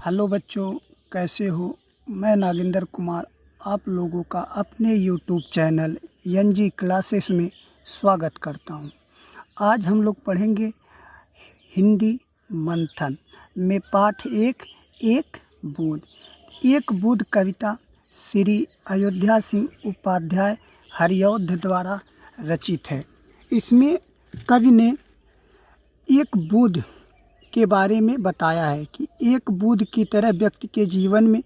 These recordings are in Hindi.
हेलो बच्चों, कैसे हो। मैं नागेंद्र कुमार आप लोगों का अपने यूट्यूब चैनल एनजी क्लासेस में स्वागत करता हूं। आज हम लोग पढ़ेंगे हिंदी मंथन में पाठ एक बूंद। एक बूंद कविता श्री अयोध्या सिंह उपाध्याय हरिऔध द्वारा रचित है। इसमें कवि ने एक बूंद के बारे में बताया है कि एक बूंद की तरह व्यक्ति के जीवन में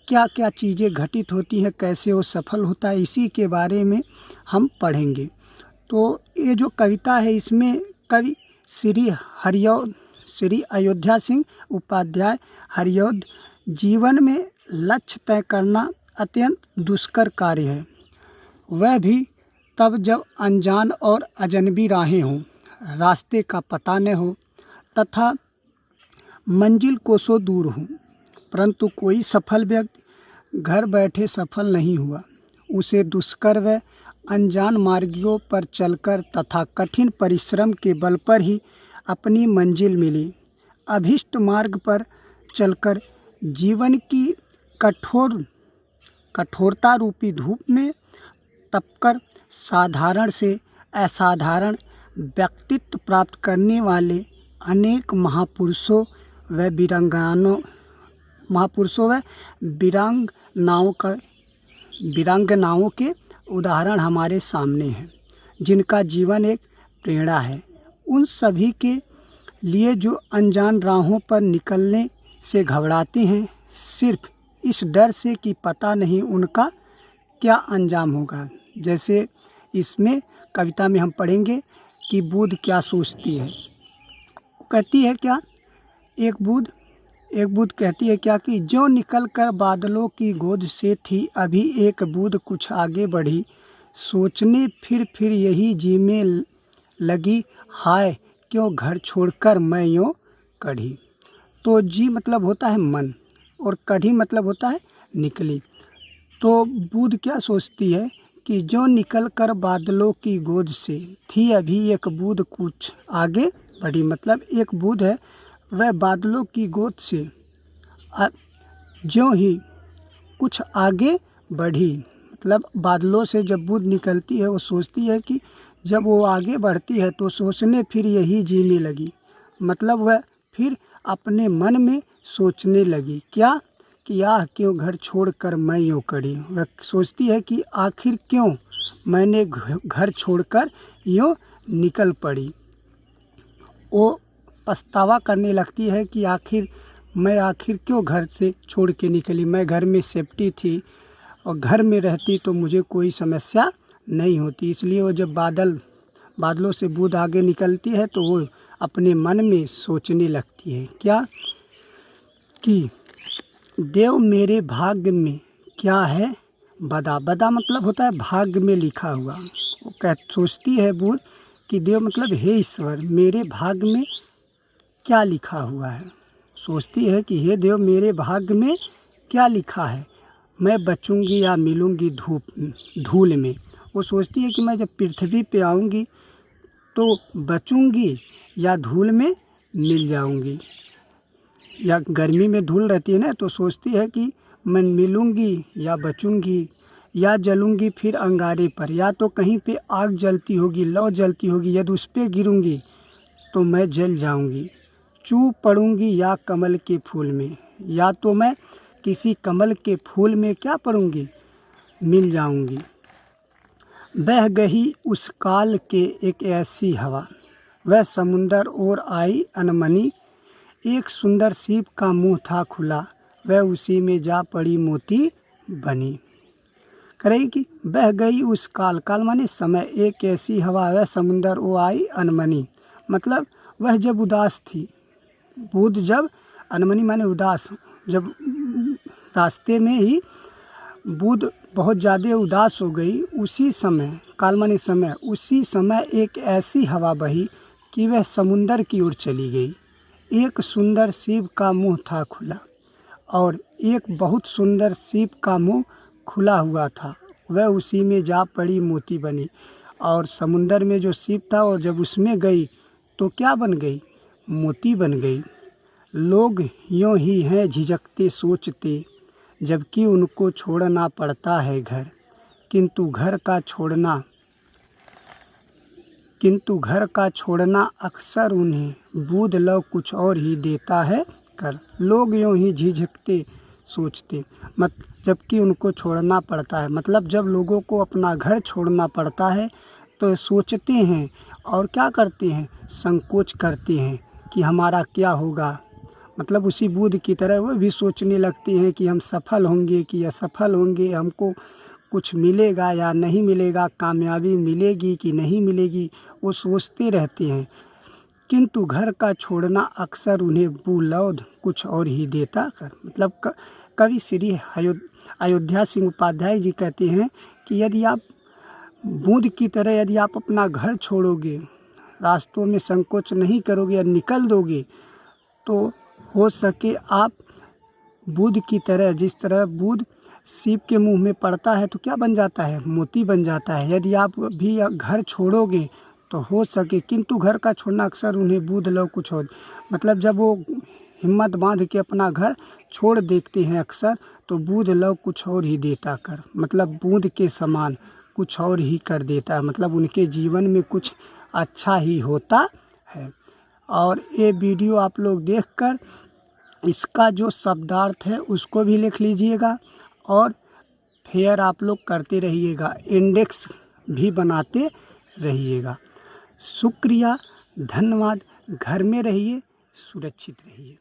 क्या क्या चीज़ें घटित होती हैं, कैसे वो सफल होता है, इसी के बारे में हम पढ़ेंगे। तो ये जो कविता है इसमें कवि श्री अयोध्या सिंह उपाध्याय हरिऔध जीवन में लक्ष्य तय करना अत्यंत दुष्कर कार्य है, वह भी तब जब अनजान और अजनबी राहें हों, रास्ते का पता न हो तथा मंजिल कोसों दूर हूँ। परंतु कोई सफल व्यक्ति घर बैठे सफल नहीं हुआ। उसे दुष्कर व अनजान मार्गों पर चलकर तथा कठिन परिश्रम के बल पर ही अपनी मंजिल मिली। अभिष्ट मार्ग पर चलकर जीवन की कठोरता रूपी धूप में तपकर साधारण से असाधारण व्यक्तित्व प्राप्त करने वाले अनेक महापुरुषों व वीरांगनाओं के उदाहरण हमारे सामने हैं, जिनका जीवन एक प्रेरणा है। उन सभी के लिए जो अनजान राहों पर निकलने से घबराते हैं, सिर्फ इस डर से कि पता नहीं उनका क्या अंजाम होगा। जैसे इसमें कविता में हम पढ़ेंगे कि बूंद क्या सोचती है। कहती है क्या, एक बूंद कहती है क्या कि जो निकल कर बादलों की गोद से थी, अभी एक बूंद कुछ आगे बढ़ी, सोचने फिर यही जी में लगी, हाय क्यों घर छोड़कर मैं यूँ कढ़ी। तो जी मतलब होता है मन और कढ़ी मतलब होता है निकली। तो बूंद क्या सोचती है कि जो निकल कर बादलों की गोद से थी, अभी एक बूंद कुछ आगे बढ़ी। मतलब एक बूंद है वह बादलों की गोद से ज्यों ही कुछ आगे बढ़ी। मतलब बादलों से जब बूंद निकलती है वो सोचती है कि जब वो आगे बढ़ती है तो सोचने फिर यही जीने लगी। मतलब वह फिर अपने मन में सोचने लगी क्या कि आह क्यों घर छोड़कर मैं यूँ कढ़ी। वह सोचती है कि आखिर क्यों मैंने घर छोड़कर यूँ निकल पड़ी। वो पछतावा करने लगती है कि आखिर क्यों घर से छोड़ के निकली। मैं घर में सेफ्टी थी और घर में रहती तो मुझे कोई समस्या नहीं होती। इसलिए वो जब बादलों से बूंद आगे निकलती है तो वो अपने मन में सोचने लगती है क्या कि देव मेरे भाग्य में क्या है बदा। बदा मतलब होता है भाग्य में लिखा हुआ। वो सोचती है बूंद कि देव मतलब हे ईश्वर, मेरे भाग्य में क्या लिखा हुआ है। सोचती है कि हे देव, मेरे भाग्य में क्या लिखा है, मैं बचूंगी या मिलूंगी धूल में। वो सोचती है कि मैं जब पृथ्वी पे आऊंगी तो बचूंगी या धूल में मिल जाऊंगी। या गर्मी में धूल रहती है ना, तो सोचती है कि मैं मिलूंगी या बचूंगी या जलूंगी फिर अंगारे पर, या तो कहीं पे आग जलती होगी, लौ जलती होगी, यदि उस पर गिरूंगी तो मैं जल जाऊंगी। चूप पड़ूंगी या कमल के फूल में, या तो मैं किसी कमल के फूल में क्या पड़ूंगी, मिल जाऊंगी। बह गई उस काल के एक ऐसी हवा, वह समुंदर और आई अनमनी, एक सुंदर सीप का मुंह था खुला, वह उसी में जा पड़ी मोती बनी। करेगी बह गई उस काल माने समय, एक ऐसी हवा, वह समुंदर वो आई अनमनी। मतलब वह जब उदास थी, बूंद जब अनमनी माने उदास, जब रास्ते में ही बूंद बहुत ज़्यादा उदास हो गई, उसी समय काल माने समय, उसी समय एक ऐसी हवा बही कि वह समुंदर की ओर चली गई। एक सुंदर सीप का मुंह था खुला, और एक बहुत सुंदर सीप का मुंह खुला हुआ था, वह उसी में जा पड़ी मोती बनी। और समुंदर में जो सीप था और जब उसमें गई तो क्या बन गई, मोती बन गई। लोग यूं ही हैं झिझकते सोचते, जबकि उनको छोड़ना पड़ता है घर। किंतु घर का छोड़ना अक्सर उन्हें बूझ लो कुछ और ही देता है कर। लोग यूं ही झिझकते सोचते, जबकि उनको छोड़ना पड़ता है। मतलब जब लोगों को अपना घर छोड़ना पड़ता है तो सोचते हैं और क्या करते हैं, संकोच करते हैं कि हमारा क्या होगा। मतलब उसी बुद्ध की तरह वो भी सोचने लगते हैं कि हम सफल होंगे कि असफल होंगे, हमको कुछ मिलेगा या नहीं मिलेगा, कामयाबी मिलेगी कि नहीं मिलेगी, वो सोचते रहते हैं। किंतु घर का छोड़ना अक्सर उन्हें बुलौद कुछ और ही देता कर। मतलब कवि श्री अयोध्या सिंह उपाध्याय जी कहते हैं कि यदि आप बूंद की तरह यदि आप अपना घर छोड़ोगे, रास्तों में संकोच नहीं करोगे या निकल दोगे, तो हो सके आप बूंद की तरह, जिस तरह बूंद सीप के मुंह में पड़ता है तो क्या बन जाता है, मोती बन जाता है। यदि आप भी घर छोड़ोगे तो हो सके, किंतु घर का छोड़ना अक्सर उन्हें बूंद लो कुछ और। मतलब जब वो हिम्मत बांध के अपना घर छोड़ देखते हैं अक्सर, तो बूंद लो कुछ और ही देता कर। मतलब बूंद के समान कुछ और ही कर देता है। मतलब उनके जीवन में कुछ अच्छा ही होता है। और ये वीडियो आप लोग देखकर इसका जो शब्दार्थ है उसको भी लिख लीजिएगा और फिर आप लोग करते रहिएगा, इंडेक्स भी बनाते रहिएगा। शुक्रिया, धन्यवाद। घर में रहिए, सुरक्षित रहिए।